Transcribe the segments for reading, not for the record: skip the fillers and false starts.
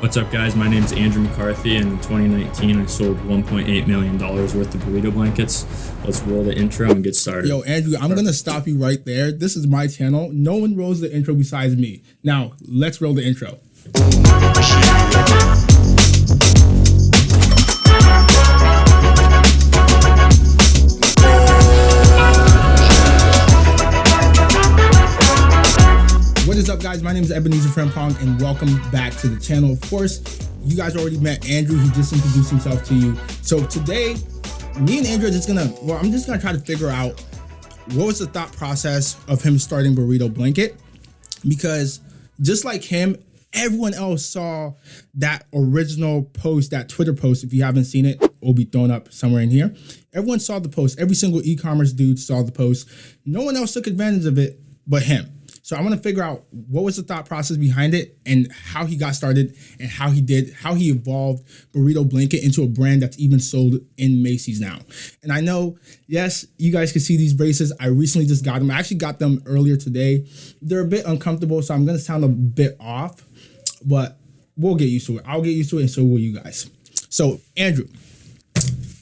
What's up, guys? My name is Andrew McCarthy, and in 2019, I sold $1.8 million worth of Burrito Blankets. Let's roll the intro and get started. Yo, Andrew, I'm going to stop you right there. This is my channel. No one rolls the intro besides me. Now, let's roll the intro. What is up, guys? My name is Ebenezer Frimpong, and welcome back to the channel. Of course, you guys already met Andrew. He just introduced himself to you. So today, me and Andrew are just I'm just gonna try to figure out what was the thought process of him starting Burrito Blanket, because just like him, everyone else saw that original post, that Twitter post. If you haven't seen it, it will be thrown up somewhere in here. Everyone saw the post. Every single e-commerce dude saw the post. No one else took advantage of it but him. So I want to figure out what was the thought process behind it and how he got started and how he evolved Burrito Blanket into a brand that's even sold in Macy's now. And I know, yes, you guys can see these braces. I recently just got them. I actually got them earlier today. They're a bit uncomfortable, so I'm going to sound a bit off, but we'll get used to it. I'll get used to it, and so will you guys. So Andrew,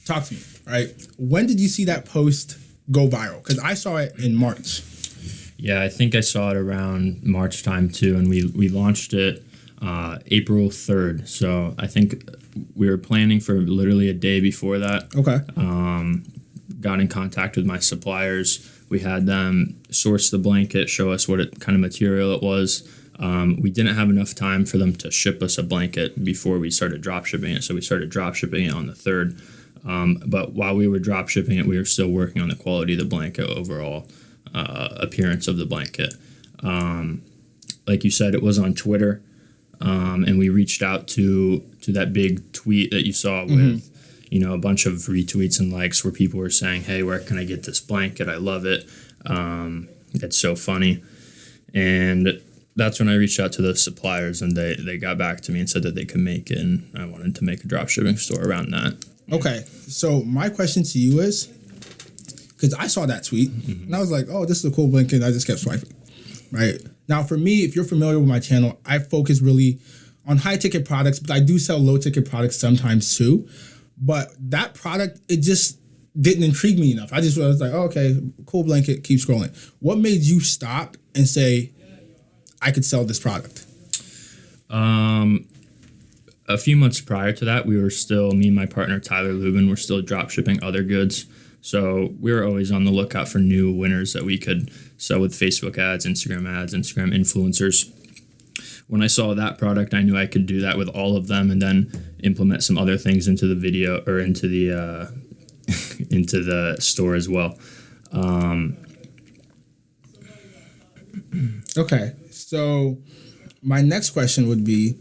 talk to me, all right? When did you see that post go viral? Because I saw it in March. Yeah, I think I saw it around March time too, and we launched it April 3rd. So I think we were planning for literally a day before that. Okay. Got in contact with my suppliers. We had them source the blanket, show us what kind of material it was. We didn't have enough time for them to ship us a blanket before we started drop shipping it, so we started drop shipping it on the 3rd. But while we were drop shipping it, we were still working on the quality of the blanket overall. Appearance of the blanket. Like you said, it was on Twitter, and we reached out to that big tweet that you saw with a bunch of retweets and likes where people were saying, hey, where can I get this blanket? I love it. It's so funny. And that's when I reached out to the suppliers, and they got back to me and said that they could make it, and I wanted to make a drop shipping store around that. Okay, so my question to you is, because I saw that tweet, and I was like, oh, this is a cool blanket, and I just kept swiping, right? Now, for me, if you're familiar with my channel, I focus really on high-ticket products, but I do sell low-ticket products sometimes too. But that product, it just didn't intrigue me enough. I was like, oh, okay, cool blanket, keep scrolling. What made you stop and say, I could sell this product? A few months prior to that, me and my partner, Tyler Lubin, were still drop shipping other goods. So we were always on the lookout for new winners that we could sell with Facebook ads, Instagram influencers. When I saw that product, I knew I could do that with all of them and then implement some other things into the video or into the into the store as well. Okay, so my next question would be,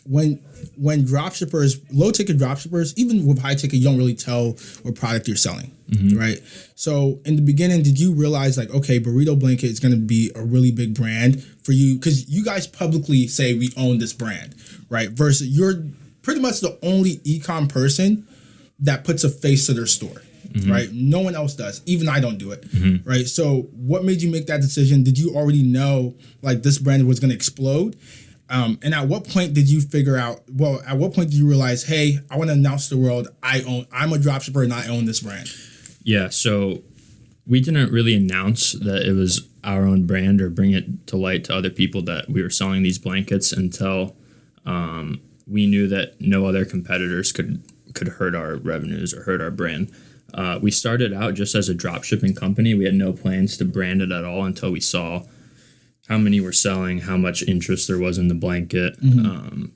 when dropshippers, low-ticket dropshippers, even with high-ticket, you don't really tell what product you're selling, right? So in the beginning, did you realize, like, okay, Burrito Blanket is going to be a really big brand for you? Because you guys publicly say we own this brand, right? Versus you're pretty much the only e-com person that puts a face to their store, right? No one else does. Even I don't do it, right? So what made you make that decision? Did you already know, like, this brand was going to explode? And at what point did you at what point did you realize, hey, I want to announce to the world I'm a dropshipper and I own this brand? Yeah, so we didn't really announce that it was our own brand or bring it to light to other people that we were selling these blankets until we knew that no other competitors could hurt our revenues or hurt our brand. We started out just as a dropshipping company. We had no plans to brand it at all until we saw how many were selling, how much interest there was in the blanket,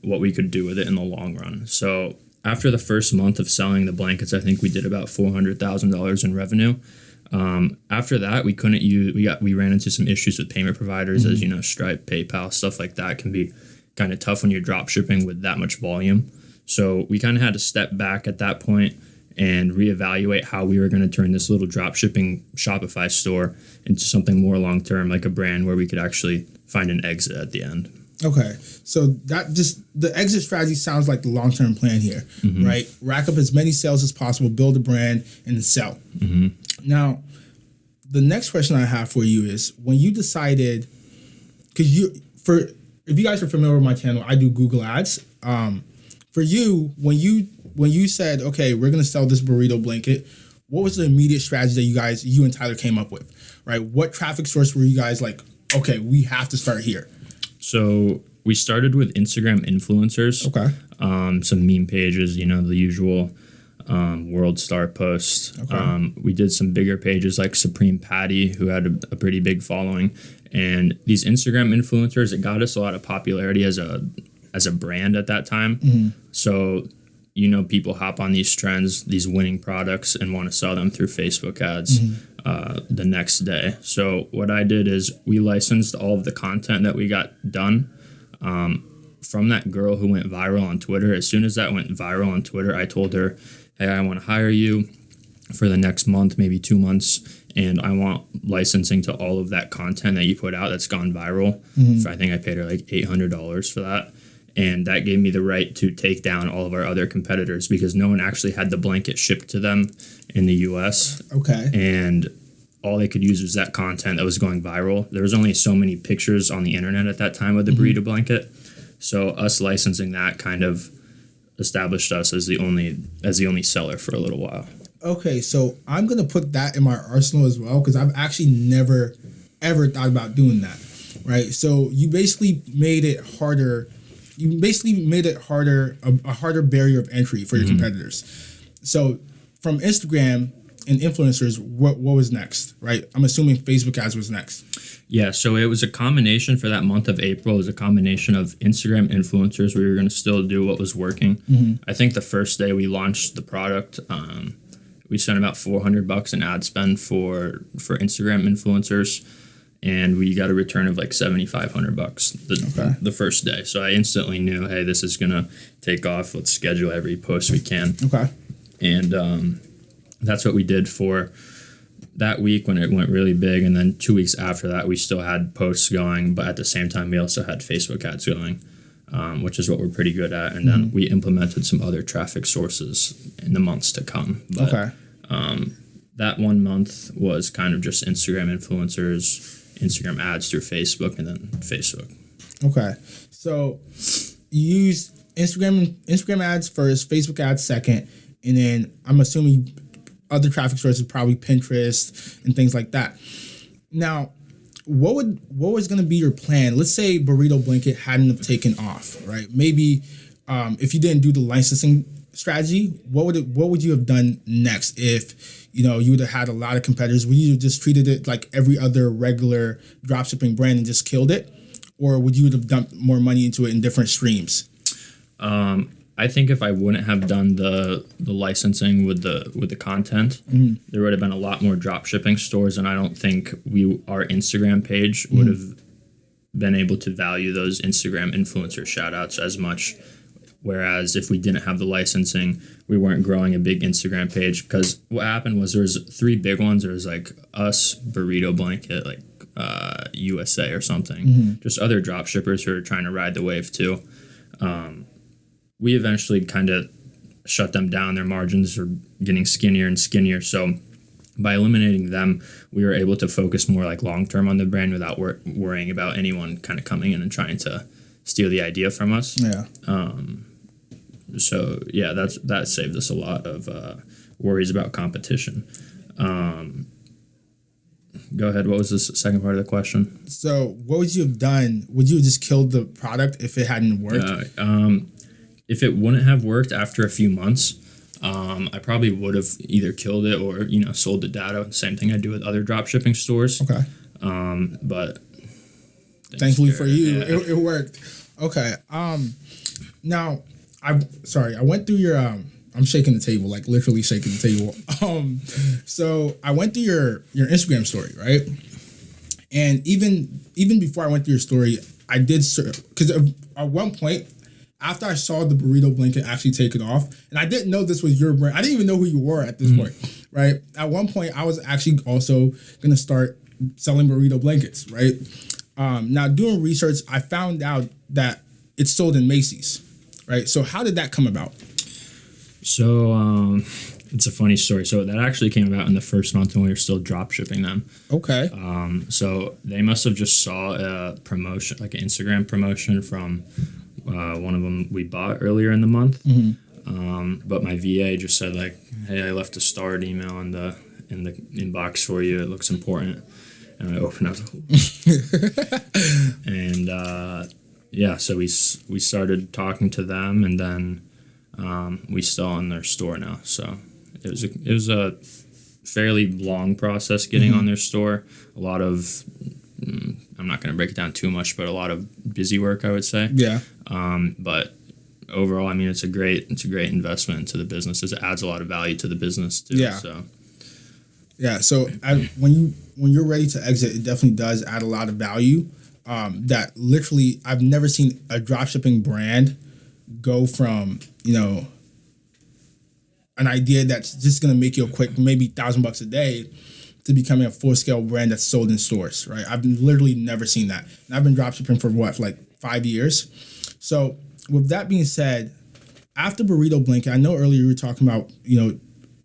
what we could do with it in the long run. So after the first month of selling the blankets, I think we did about $400,000 in revenue. After that, we ran into some issues with payment providers, as you know, Stripe, PayPal, stuff like that can be kind of tough when you're drop shipping with that much volume. So we kind of had to step back at that point and reevaluate how we were going to turn this little drop shipping Shopify store into something more long term, like a brand where we could actually find an exit at the end. Okay, so the exit strategy sounds like the long term plan here, right? Rack up as many sales as possible, build a brand, and then sell. Now, the next question I have for you is, when you decided, because if you guys are familiar with my channel, I do Google Ads. For you, when you said, okay, we're gonna sell this burrito blanket, what was the immediate strategy that you and Tyler came up with, right? What traffic source were you guys like, okay, we have to start here? So we started with Instagram influencers. Okay. Some meme pages, the usual World Star posts. Okay. We did some bigger pages like Supreme Patty, who had a pretty big following. And these Instagram influencers, it got us a lot of popularity as a brand at that time. Mm-hmm. So, people hop on these trends, these winning products, and want to sell them through Facebook ads the next day. So what I did is we licensed all of the content that we got done from that girl who went viral on Twitter. As soon as that went viral on Twitter, I told her, hey, I want to hire you for the next month, maybe 2 months, and I want licensing to all of that content that you put out that's gone viral. So I think I paid her like $800 for that. And that gave me the right to take down all of our other competitors because no one actually had the blanket shipped to them in the US. Okay. And all they could use was that content that was going viral. There was only so many pictures on the internet at that time of the burrito blanket. So us licensing that kind of established us as the only seller for a little while. Okay, so I'm going to put that in my arsenal as well because I've actually never, ever thought about doing that, right? So you basically made it harder. A harder barrier of entry for your competitors. So from Instagram and influencers, what was next, right? I'm assuming Facebook ads was next. Yeah, so it was a combination for that month of April. It was a combination of Instagram influencers. We were going to still do what was working. I think the first day we launched the product, we spent about $400 in ad spend for Instagram influencers. And we got a return of like $7,500 the first day. So I instantly knew, hey, this is going to take off. Let's schedule every post we can. Okay. And that's what we did for that week when it went really big. And then 2 weeks after that, we still had posts going. But at the same time, we also had Facebook ads going, which is what we're pretty good at. And then we implemented some other traffic sources in the months to come. But, that 1 month was kind of just Instagram influencers, Instagram ads through Facebook, and then Facebook. Okay. So you use Instagram ads first, Facebook ads second, and then I'm assuming other traffic sources, probably Pinterest and things like that. Now, what was going to be your plan? Let's say Burrito Blanket hadn't have taken off, right? Maybe if you didn't do the licensing strategy, what would you have done next if you would have had a lot of competitors? Would you have just treated it like every other regular dropshipping brand and just killed it? Or would you have dumped more money into it in different streams? I think if I wouldn't have done the licensing with the content, there would have been a lot more dropshipping stores, and I don't think our Instagram page would have been able to value those Instagram influencer shout outs as much. Whereas if we didn't have the licensing, we weren't growing a big Instagram page, because what happened was there was 3 big ones. There was like us, Burrito Blanket, like USA or something, just other drop shippers who are trying to ride the wave too. We eventually kind of shut them down. Their margins are getting skinnier and skinnier. So by eliminating them, we were able to focus more like long-term on the brand without worrying about anyone kind of coming in and trying to steal the idea from us. Yeah. So yeah, that saved us a lot of worries about competition. Go ahead. What was the second part of the question? So what would you have done? Would you have just killed the product if it hadn't worked? If it wouldn't have worked after a few months, I probably would have either killed it or sold the data. Same thing I do with other drop shipping stores. Okay. But thankfully for you, it worked. Okay. Now, I went through your I'm shaking the table, like literally shaking the table. So I went through your Instagram story, right? And even before I went through your story, I did, because at one point, after I saw the Burrito Blanket actually take it off, and I didn't know this was your brand. I didn't even know who you were at this point, right? At one point, I was actually also going to start selling Burrito Blankets, right? Now, doing research, I found out that it's sold in Macy's, right? So how did that come about? So it's a funny story. So that actually came about in the first month when we were still drop shipping them. Okay. So they must have just saw a promotion, like an Instagram promotion from One of them we bought earlier in the month. But my VA just said like, hey, I left a starred email in the inbox for you. It looks important. And I opened up. And so we started talking to them, and then we still in their store now. So it was a fairly long process getting on their store. A lot of I'm not going to break it down too much, but a lot of busy work, I would say. Yeah. But overall, I mean, it's a great investment into the business. It adds a lot of value to the business too. Yeah. So when you're ready to exit, it definitely does add a lot of value. That literally, I've never seen a dropshipping brand go from an idea that's just gonna make you a quick maybe $1,000 a day to becoming a full scale brand that's sold in stores. Right? I've literally never seen that, and I've been dropshipping for 5 years. So with that being said, after Burrito Blanket, I know earlier you were talking about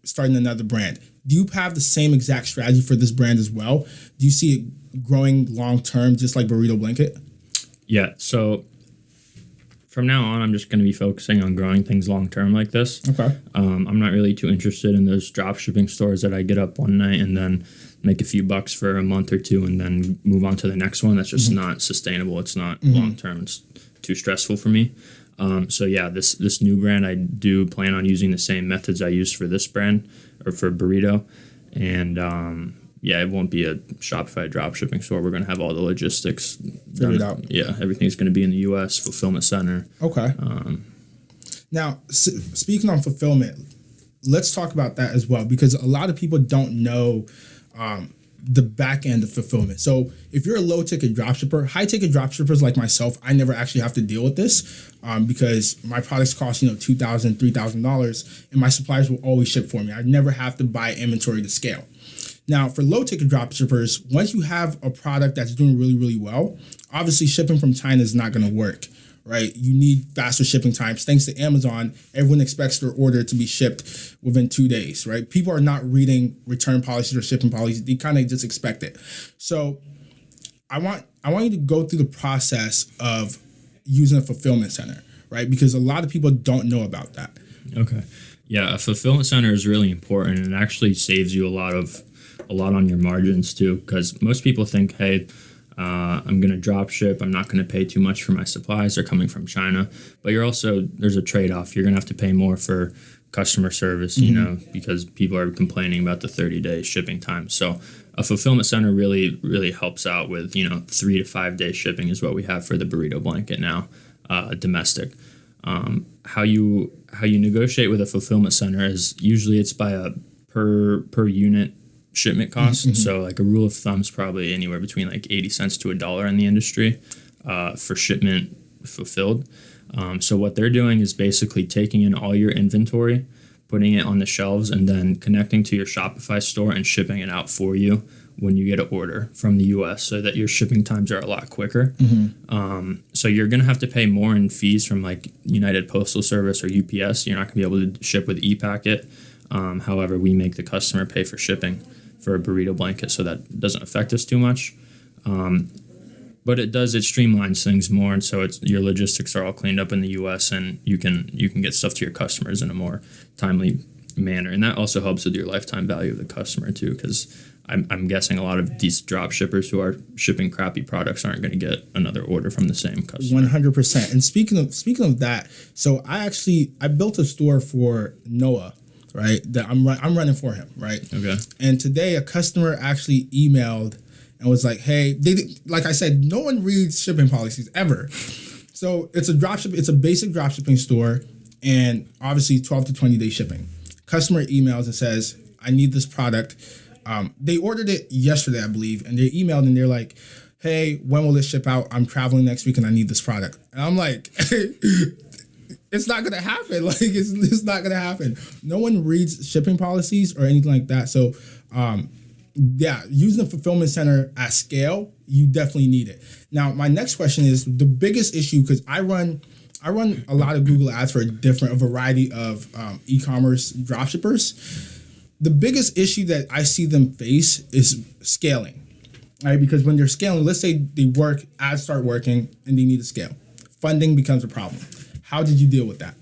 starting another brand. Do you have the same exact strategy for this brand as well? Do you see it growing long term, just like Burrito Blanket? Yeah. So from now on, I'm just going to be focusing on growing things long term like this. Okay. I'm not really too interested in those drop shipping stores that I get up one night and then make a few bucks for a month or two and then move on to the next one. That's just not sustainable. It's not long term. It's too stressful for me. This new brand, I do plan on using the same methods I used for this brand or for Burrito. And it won't be a Shopify dropshipping store. We're going to have all the logistics figured out. Yeah, everything's going to be in the U.S. fulfillment center. Okay. Now, speaking on fulfillment, let's talk about that as well, because a lot of people don't know the back end of fulfillment. So if you're a low ticket dropshipper, high ticket dropshippers like myself, I never actually have to deal with this because my products cost $2,000, $3,000, and my suppliers will always ship for me. I never have to buy inventory to scale. Now, for low ticket dropshippers, once you have a product that's doing really, really well, obviously shipping from China is not going to work, right? You need faster shipping times. Thanks to Amazon, everyone expects their order to be shipped within 2 days, right? People are not reading return policies or shipping policies. They kind of just expect it. So I want you to go through the process of using a fulfillment center, right? Because a lot of people don't know about that. Okay. Yeah, a fulfillment center is really important, and it actually saves you a lot on your margins too, because most people think, hey, I'm going to drop ship. I'm not going to pay too much for my supplies. They're coming from China. But there's a trade-off. You're going to have to pay more for customer service, because people are complaining about the 30-day shipping time. So a fulfillment center really, really helps out with, 3 to 5 day shipping is what we have for the Burrito Blanket now, domestic. How you negotiate with a fulfillment center is usually it's by a per unit shipment cost. So like a rule of thumb is probably anywhere between like 80 cents to $1 in the industry for shipment fulfilled. So what they're doing is basically taking in all your inventory, putting it on the shelves, and then connecting to your Shopify store and shipping it out for you when you get an order from the US, so that your shipping times are a lot quicker. So you're going to have to pay more in fees from like United Postal Service or UPS. You're not going to be able to ship with ePacket. However, we make the customer pay for shipping for a Burrito Blanket, so that doesn't affect us too much. But it streamlines things more, and so your logistics are all cleaned up in the U.S. and you can get stuff to your customers in a more timely manner, and that also helps with your lifetime value of the customer too, because I'm guessing a lot of these drop shippers who are shipping crappy products aren't going to get another order from the same customer. 100%. And speaking of that, so I built a store for Noah, right? That I'm running for him, right? Okay. And today a customer actually emailed and was like, "Hey, like I said, no one reads shipping policies ever." So it's a basic dropshipping store, and obviously 12 to 20 day shipping. Customer emails and says, "I need this product." They ordered it yesterday, I believe, and they emailed and they're like, "Hey, when will this ship out? I'm traveling next week and I need this product." And I'm like, it's not gonna happen. Like it's not gonna happen. No one reads shipping policies or anything like that. So using a fulfillment center at scale, you definitely need it. Now, my next question is the biggest issue, because I run a lot of Google ads for a variety of e-commerce dropshippers. The biggest issue that I see them face is scaling, right? Because when they're scaling, let's say ads start working and they need to scale. funding becomes a problem. How did you deal with that?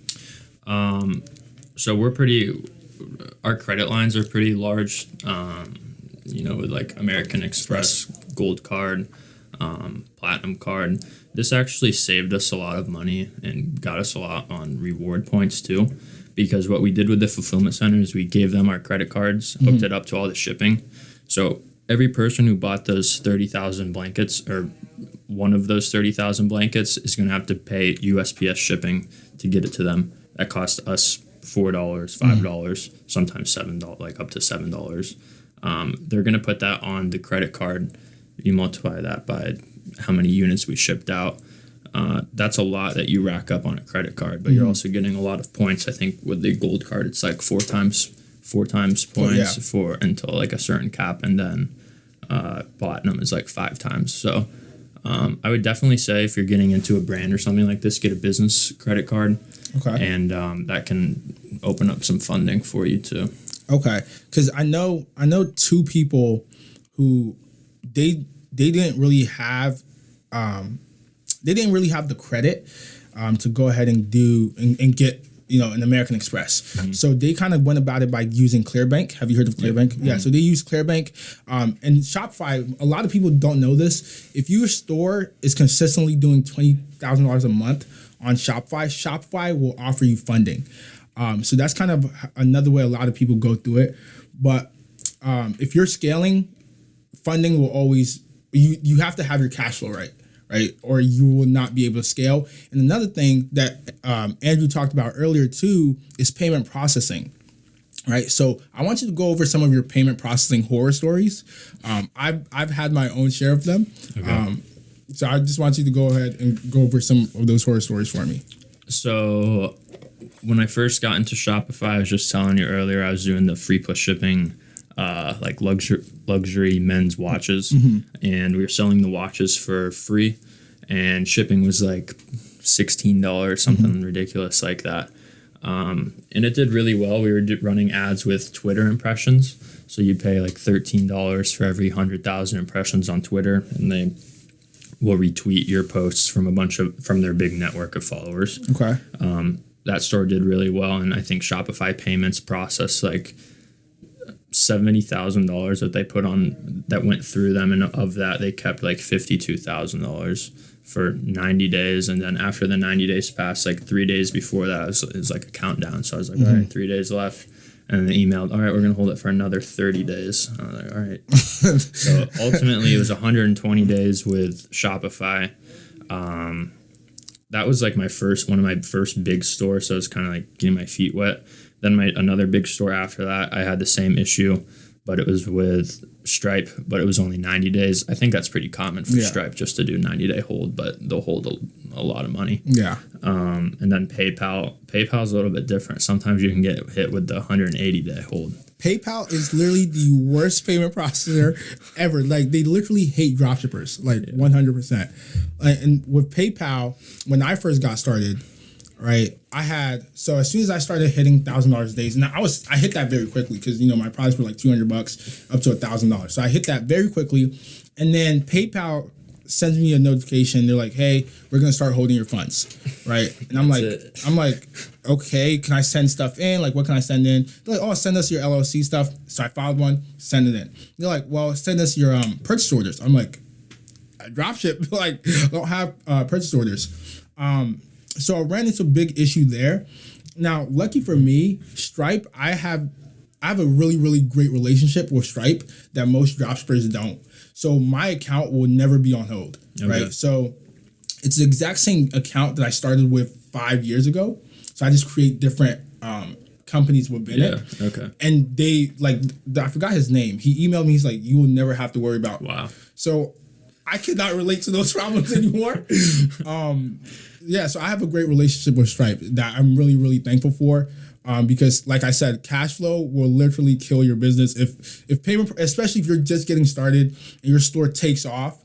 So our credit lines are pretty large, with like American Express, Gold Card, Platinum Card. This actually saved us a lot of money and got us a lot on reward points too, because what we did with the fulfillment center is we gave them our credit cards, hooked it up to all the shipping. So every person who bought those 30,000 blankets or one of those 30,000 blankets is going to have to pay USPS shipping to get it to them. That cost us $4, $5, sometimes $7, like up to $7. They're going to put that on the credit card. You multiply that by how many units we shipped out. That's a lot that you rack up on a credit card, but you're also getting a lot of points. I think with the gold card, it's like four times points for until like a certain cap, and then platinum is like 5 times. So I would definitely say if you're getting into a brand or something like this, get a business credit card. Okay. And that can open up some funding for you too. Okay, because I know 2 people who they didn't really have the credit to go ahead and do and get an American Express. So they kind of went about it by using Clearbank. Have you heard of Clearbank? Yeah. So they use Clearbank. And Shopify, a lot of people don't know this. If your store is consistently doing $20,000 a month on Shopify will offer you funding. So that's kind of another way a lot of people go through it. But if you're scaling, funding will always, you have to have your cash flow right? Or you will not be able to scale. And another thing that Andrew talked about earlier too is payment processing, right? So I want you to go over some of your payment processing horror stories. I've had my own share of them. Okay. So I just want you to go ahead and go over some of those horror stories for me. So when I first got into Shopify, I was just telling you earlier, I was doing the free plus shipping, like luxury men's watches, and we were selling the watches for free, and shipping was like $16, something ridiculous like that. And it did really well. We were running ads with Twitter impressions, so you pay like $13 for every 100,000 impressions on Twitter, and they will retweet your posts from their big network of followers. Okay. That store did really well, and I think Shopify payments processed like $70,000 that they put on that went through them, and of that they kept like $52,000 for 90 days, and then after the 90 days passed, like 3 days before that, it was like a countdown. So I was like, all right, 3 days left, and they emailed, all right, we're gonna hold it for another 30 days. I was like, all right. So ultimately, it was 120 days with Shopify. That was like one of my first big stores, so it's kind of like getting my feet wet. Then another big store after that, I had the same issue, but it was with Stripe, but it was only 90 days. I think that's pretty common for Stripe just to do 90-day hold, but they'll hold a lot of money. Yeah. And then PayPal's a little bit different. Sometimes you can get hit with the 180-day hold. PayPal is literally the worst payment processor ever. Like, they literally hate dropshippers, like 100%. And with PayPal, when I first got started, right, so as soon as I started hitting $1,000 days, and I hit that very quickly because, my products were like $200 up to $1,000. So I hit that very quickly. And then PayPal sends me a notification. They're like, hey, we're going to start holding your funds, right? And I'm like, okay, can I send stuff in? Like, what can I send in? They're like, oh, send us your LLC stuff. So I filed one, send it in. They're like, well, send us your purchase orders. I'm like, I dropship, like, I don't have purchase orders. So I ran into a big issue there. Now, lucky for me, Stripe, I have a really, really great relationship with Stripe that most dropshippers don't. So my account will never be on hold, right? So it's the exact same account that I started with 5 years ago. So I just create different companies within it. Okay. And they, like, I forgot his name. He emailed me. He's like, you will never have to worry about. Wow. So I cannot relate to those problems anymore. So I have a great relationship with Stripe that I'm really, really thankful for. Because like I said, cash flow will literally kill your business if payment, especially if you're just getting started and your store takes off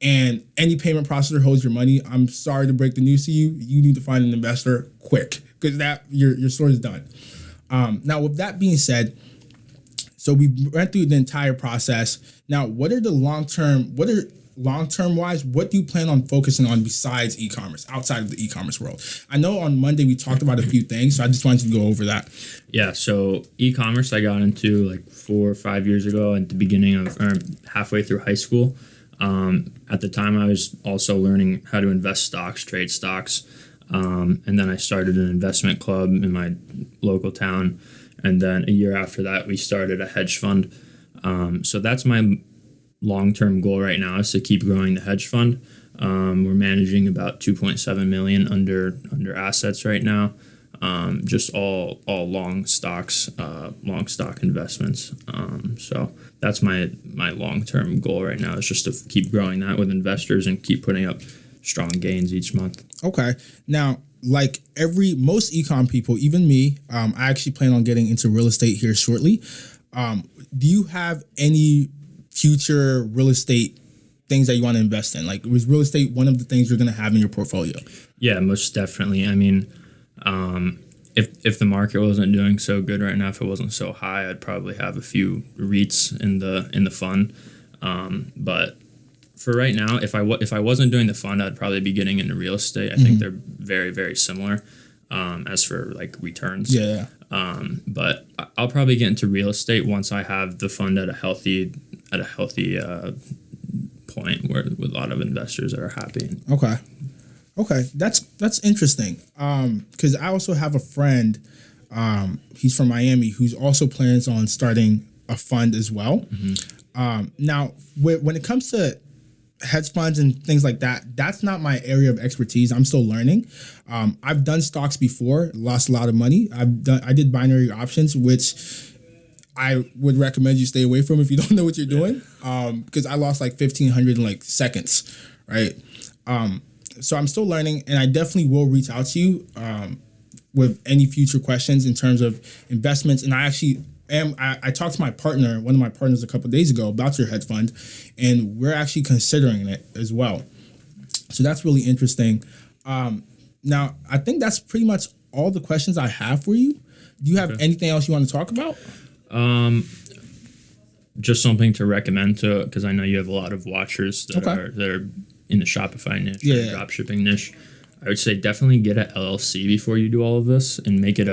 and any payment processor holds your money. I'm sorry to break the news to you. You need to find an investor quick because your store is done. Now, with that being said, so we went through the entire process. Now, what are long-term wise, what do you plan on focusing on besides e-commerce, outside of the e-commerce world? I know on Monday we talked about a few things, so I just wanted to go over that. Yeah, so e-commerce I got into like 4 or 5 years ago at the beginning of, or halfway through high school. At the time, I was also learning how to invest stocks, trade stocks. And then I started an investment club in my local town. And then a year after that, we started a hedge fund. So that's my long-term goal right now, is to keep growing the hedge fund. We're managing about 2.7 million under assets right now. Just all long stocks, long stock investments. So that's my long-term goal right now, is just to keep growing that with investors and keep putting up strong gains each month. Okay. Now, like most ecom people, even me, I actually plan on getting into real estate here shortly. Do you have any future real estate things that you want to invest in? Like, was real estate one of the things you're going to have in your portfolio? Yeah, most definitely. I mean, if the market wasn't doing so good right now, if it wasn't so high, I'd probably have a few REITs in the fund. But for right now, if I wasn't doing the fund, I'd probably be getting into real estate. I think they're very, very similar as for like returns. Yeah. But I'll probably get into real estate once I have the fund at a healthy point where with a lot of investors that are happy. Okay, that's interesting. Because I also have a friend. He's from Miami, who's also plans on starting a fund as well. Now, when it comes to hedge funds and things like that, that's not my area of expertise. I'm still learning. I've done stocks before, lost a lot of money. I did binary options, which I would recommend you stay away from if you don't know what you're doing. Because I lost like 1,500 in like seconds, right? So I'm still learning, and I definitely will reach out to you with any future questions in terms of investments. And I actually I talked to one of my partners a couple of days ago about your hedge fund, and we're actually considering it as well. So that's really interesting. Now, I think that's pretty much all the questions I have for you. Do you have anything else you want to talk about? Just something to recommend because I know you have a lot of watchers that are in the Shopify niche, or dropshipping niche. I would say definitely get an LLC before you do all of this, and make it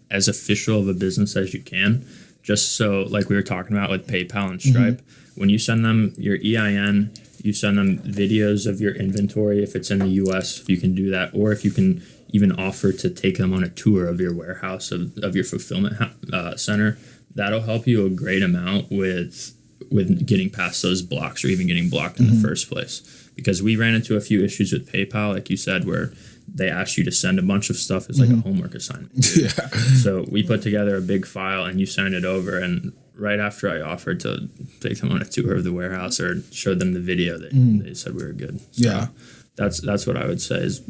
as official of a business as you can. Just so, like we were talking about with PayPal and Stripe, when you send them your EIN, you send them videos of your inventory. If it's in the US, if you can do that, or if you can even offer to take them on a tour of your warehouse, of your fulfillment center, that'll help you a great amount with getting past those blocks, or even getting blocked in the first place. Because we ran into a few issues with PayPal, like you said, where they asked you to send a bunch of stuff as like a homework assignment. Yeah. So we put together a big file, and you sent it over. And right after I offered to take them on a tour of the warehouse or showed them the video, they said we were good. So that's what I would say, is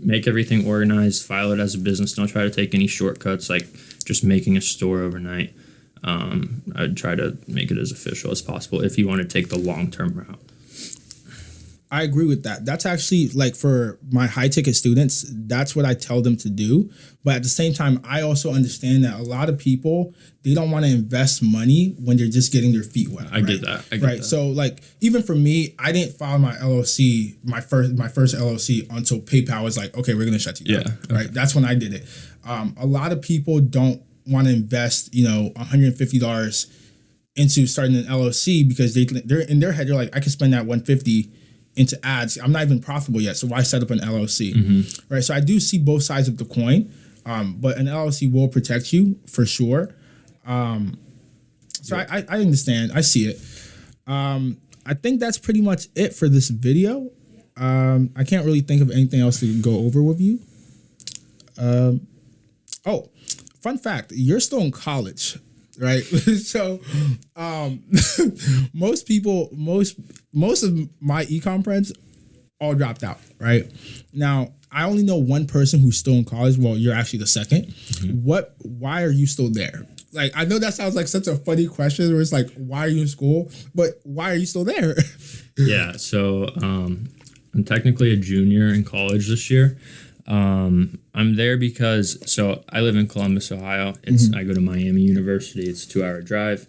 make everything organized, file it as a business. Don't try to take any shortcuts, like just making a store overnight. I'd try to make it as official as possible if you want to take the long-term route. I agree with that. That's actually, like, for my high ticket students, that's what I tell them to do. But at the same time, I also understand that a lot of people, they don't want to invest money when they're just getting their feet wet. I get that. So, like, even for me, I didn't file my LLC, my first LLC, until PayPal was like, okay, we're going to shut you down. Right. That's when I did it. A lot of people don't want to invest, $150 into starting an LLC because they're in their head, they're like, I could spend that $150 into ads. I'm not even profitable yet, so why set up an LLC? Right. So I do see both sides of the coin, but an LLC will protect you for sure. So I understand. I see it. I think that's pretty much it for this video. I can't really think of anything else to go over with you. Fun fact, you're still in college, right? So most of my ecom friends all dropped out, right? Now, I only know one person who's still in college. Well, you're actually the second. Why are you still there? Like, I know that sounds like such a funny question where it's like, why are you in school? But why are you still there? Yeah, so I'm technically a junior in college this year. I'm there because, I live in Columbus, Ohio. I go to Miami University. It's a 2-hour drive.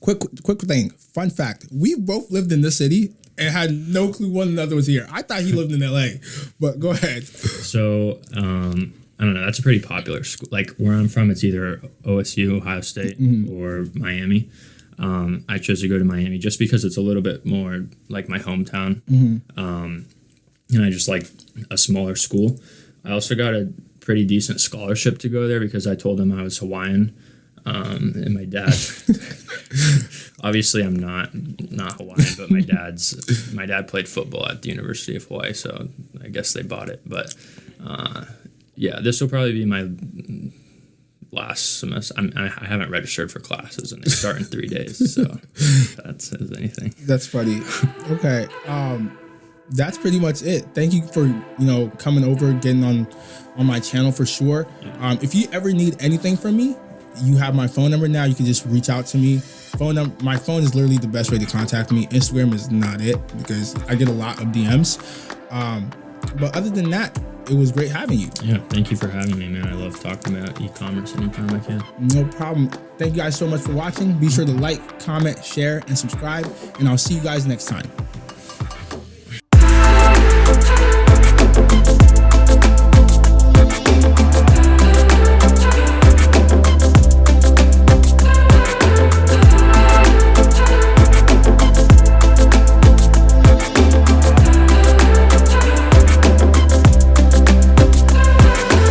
Quick thing. Fun fact. We both lived in this city and had no clue one another was here. I thought he lived in LA, but go ahead. So, I don't know. That's a pretty popular school. Like where I'm from, it's either OSU, Ohio State, or Miami. I chose to go to Miami just because it's a little bit more like my hometown. And I just like a smaller school. I also got a pretty decent scholarship to go there because I told them I was Hawaiian. And my dad, obviously I'm not Hawaiian, but my dad played football at the University of Hawaii, so I guess they bought it. But yeah, this will probably be my last semester. I haven't registered for classes, and they start in 3 days, so that says anything. That's funny. Okay, that's pretty much it. Thank you for coming over, getting on my channel for sure. If you ever need anything from me, you have my phone number now. You can just reach out to me. My phone is literally the best way to contact me. Instagram is not it because I get a lot of DMs. But other than that, it was great having you. Yeah, thank you for having me, man. I love talking about e-commerce anytime I can. No problem. Thank you guys so much for watching. Be sure to like, comment, share, and subscribe. And I'll see you guys next time.